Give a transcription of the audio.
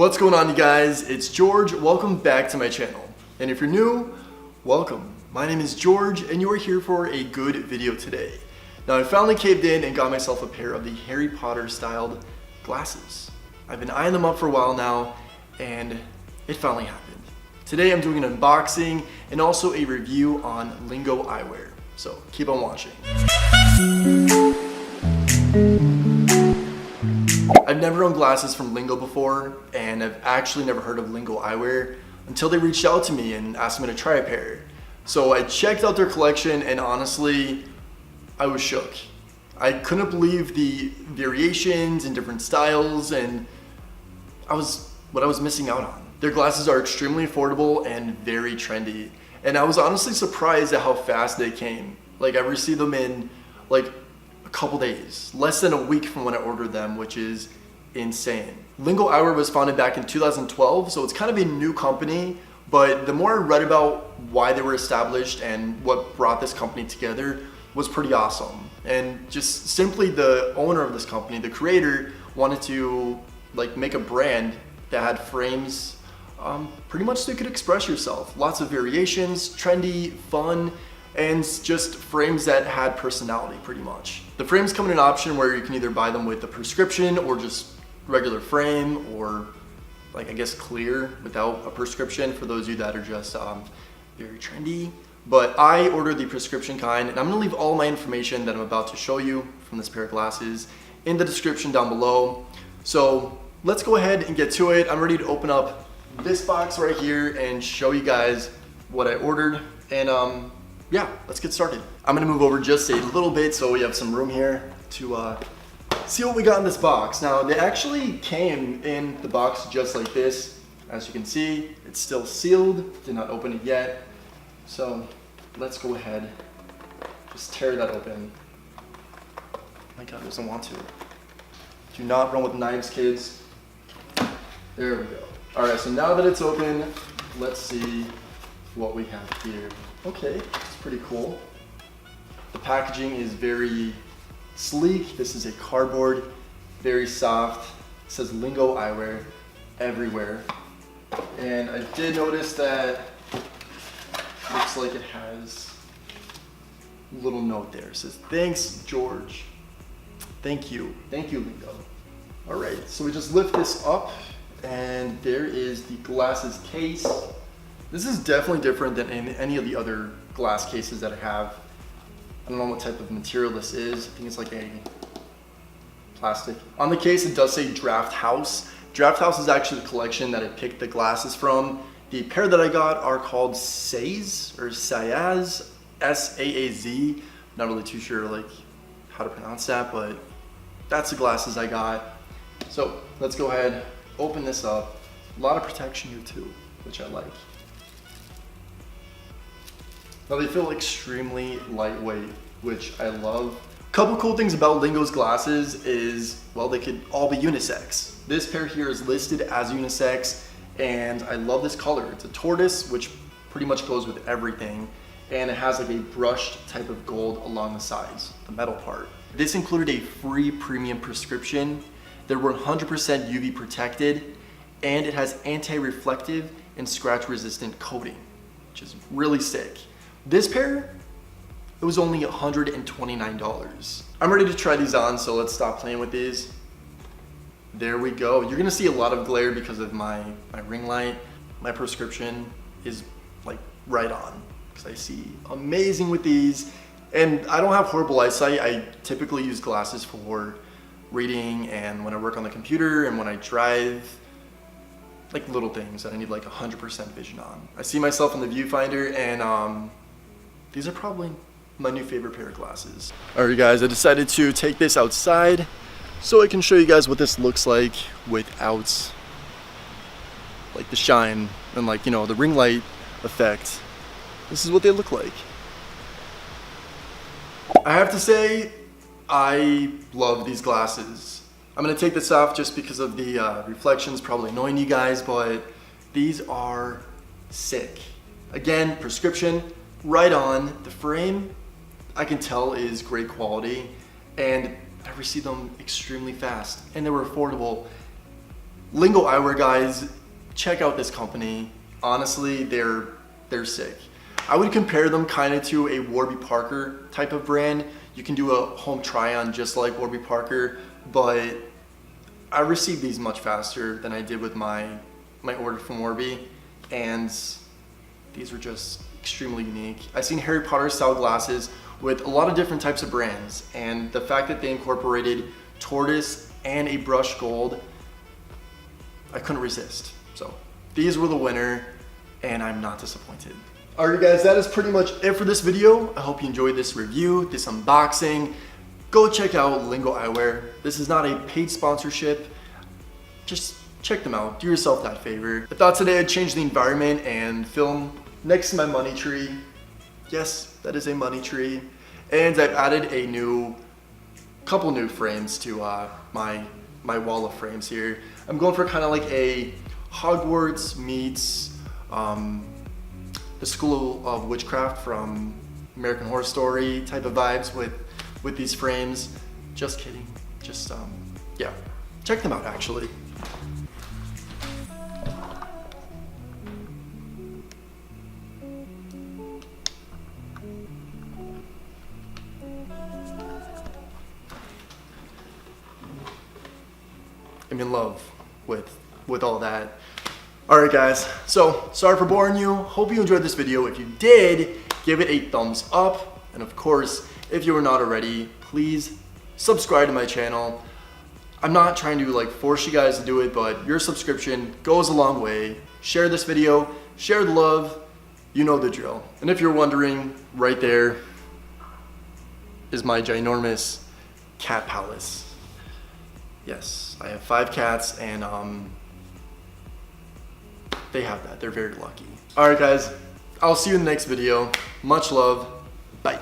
What's going on, you guys? It's George. Welcome back to my channel. And if you're new, welcome. My name is George and you are here for a good video today. Now I finally caved in and got myself a pair of the Harry Potter styled glasses. I've been eyeing them up for a while now and it finally happened. Today I'm doing an unboxing and also a review on Liingo Eyewear. So keep on watching. I've never owned glasses from Liingo before, and I've actually never heard of Liingo Eyewear until they reached out to me and asked me to try a pair. So I checked out their collection and honestly, I was shook. I couldn't believe the variations and different styles and what I was missing out on. Their glasses are extremely affordable and very trendy. And I was honestly surprised at how fast they came. Like I received them in like a couple days, less than a week from when I ordered them, which is insane. Liingo Eyewear was founded back in 2012, so it's kind of a new company, but the more I read about why they were established and what brought this company together was pretty awesome. And just simply the owner of this company, the creator, wanted to like make a brand that had frames pretty much so you could express yourself. Lots of variations, trendy, fun, and just frames that had personality pretty much. The frames come in an option where you can either buy them with a prescription or just regular frame, or like I guess clear without a prescription for those of you that are just very trendy. But I ordered the prescription kind, and I'm gonna leave all my information that I'm about to show you from this pair of glasses in the description down below. So let's go ahead and get to it. I'm ready to open up this box right here and show you guys what I ordered. And yeah, let's get started. I'm gonna move over just a little bit so we have some room here to see what we got in this box. Now, they actually came in the box just like this. As you can see, it's still sealed, did not open it yet. So let's go ahead, just tear that open. Oh my God, it doesn't want to. Do not run with knives, kids. There we go. All right, so now that it's open, let's see what we have here. Okay, it's pretty cool. The packaging is very sleek. This is a cardboard, very soft. It says Liingo Eyewear everywhere. And I did notice that it looks like it has a little note there. It says, "Thanks, George." Thank you Liingo. All right, so we just lift this up and there is the glasses case. This is definitely different than in any of the other glass cases that I have. I don't know what type of material this is. I think it's like a plastic. On the case, it does say Draft House. Draft House is actually the collection that I picked the glasses from. The pair that I got are called Saaz or Saaz, S-A-A-Z. Not really too sure like how to pronounce that, but that's the glasses I got. So let's go ahead, open this up. A lot of protection here too, which I like. Now they feel extremely lightweight, which I love. Couple cool things about Liingo's glasses is, well, they could all be unisex. This pair here is listed as unisex, and I love this color. It's a tortoise, which pretty much goes with everything, and it has like a brushed type of gold along the sides, the metal part. This included a free premium prescription. They're 100% UV protected, and it has anti-reflective and scratch-resistant coating, which is really sick. This pair, it was only $129. I'm ready to try these on, so let's stop playing with these. There we go. You're gonna see a lot of glare because of my ring light. My prescription is like right on, because I see amazing with these. And I don't have horrible eyesight. I typically use glasses for reading and when I work on the computer and when I drive, like little things that I need like 100% vision on. I see myself in the viewfinder and these are probably my new favorite pair of glasses. All right guys, I decided to take this outside so I can show you guys what this looks like without like the shine and like, you know, the ring light effect. This is what they look like. I have to say, I love these glasses. I'm gonna take this off just because of the reflections probably annoying you guys, but these are sick. Again, prescription, right on. The frame, I can tell is great quality, and I received them extremely fast, and they were affordable. Liingo Eyewear, guys, check out this company. Honestly, they're sick. I would compare them kind of to a Warby Parker type of brand. You can do a home try on just like Warby Parker, but I received these much faster than I did with my order from Warby, and these were just extremely unique. I've seen Harry Potter style glasses with a lot of different types of brands, and the fact that they incorporated tortoise and a brushed gold, I couldn't resist. So these were the winner, and I'm not disappointed. Alright guys, that is pretty much it for this video. I hope you enjoyed this review, this unboxing. Go check out Liingo Eyewear. This is not a paid sponsorship. Just check them out. Do yourself that favor. I thought today I'd change the environment and film next to my money tree. Yes, that is a money tree. And I've added a couple new frames to my wall of frames here. I'm going for kind of like a Hogwarts meets the School of Witchcraft from American Horror Story type of vibes with these frames. Just kidding. Just yeah, check them out actually. I'm in love with all that. Alright guys, so sorry for boring you. Hope you enjoyed this video. If you did, give it a thumbs up. And of course, if you are not already, please subscribe to my channel. I'm not trying to like force you guys to do it, but your subscription goes a long way. Share this video, share the love, you know the drill. And if you're wondering, right there is my ginormous cat palace. Yes, I have 5 cats, and they have that. They're very lucky. Alright guys, I'll see you in the next video. Much love. Bye.